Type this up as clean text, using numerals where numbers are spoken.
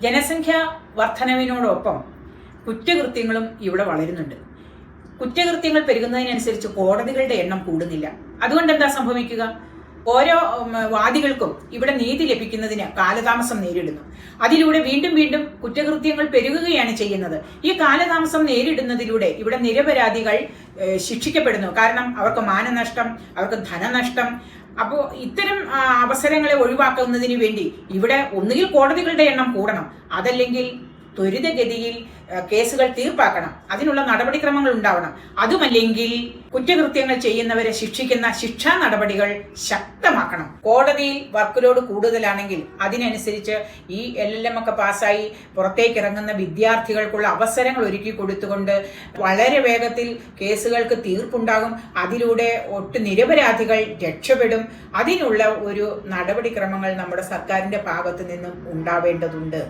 ജനസംഖ്യ വർധനവിനോടൊപ്പം കുറ്റകൃത്യങ്ങളും ഇവിടെ വളരുന്നുണ്ട്. കുറ്റകൃത്യങ്ങൾ പെരുകുന്നതിനനുസരിച്ച് കോടതികളുടെ എണ്ണം കൂടുന്നില്ല. അതുകൊണ്ട് എന്താ സംഭവിക്കുക? ഓരോ വാദികൾക്കും ഇവിടെ നീതി ലഭിക്കുന്നതിന് കാലതാമസം നേരിടുന്നു. അതിലൂടെ വീണ്ടും വീണ്ടും കുറ്റകൃത്യങ്ങൾ പെരുകുകയാണ് ചെയ്യുന്നത്. ഈ കാലതാമസം നേരിടുന്നതിലൂടെ ഇവിടെ നിരപരാധികൾ ശിക്ഷിക്കപ്പെടുന്നു. കാരണം അവർക്ക് മാനനഷ്ടം, അവർക്ക് ധനനഷ്ടം. അപ്പോൾ ഇത്തരം അവസരങ്ങളെ ഒഴിവാക്കുന്നതിന് വേണ്ടി ഇവിടെ ഒന്നുകിൽ കോടതികളുടെ എണ്ണം കൂടണം, അതല്ലെങ്കിൽ ത്വരിതഗതിയിൽ കേസുകൾ തീർപ്പാക്കണം, അതിനുള്ള നടപടിക്രമങ്ങൾ ഉണ്ടാവണം. അതുമല്ലെങ്കിൽ കുറ്റകൃത്യങ്ങൾ ചെയ്യുന്നവരെ ശിക്ഷിക്കുന്ന ശിക്ഷാ നടപടികൾ ശക്തമാക്കണം. കോടതിയിൽ വർക്ക് ലോഡ് കൂടുതലാണെങ്കിൽ അതിനനുസരിച്ച് ഈ LLM ഒക്കെ പാസ്സായി പുറത്തേക്ക് ഇറങ്ങുന്ന വിദ്യാർത്ഥികൾക്കുള്ള അവസരങ്ങൾ ഒരുക്കി കൊടുത്തുകൊണ്ട് വളരെ വേഗത്തിൽ കേസുകൾക്ക് തീർപ്പുണ്ടാകും. അതിലൂടെ ഒട്ട് നിരപരാധികൾ രക്ഷപ്പെടും. അതിനുള്ള ഒരു നടപടിക്രമങ്ങൾ നമ്മുടെ സർക്കാരിന്റെ ഭാഗത്തു നിന്നും ഉണ്ടാവേണ്ടതുണ്ട്.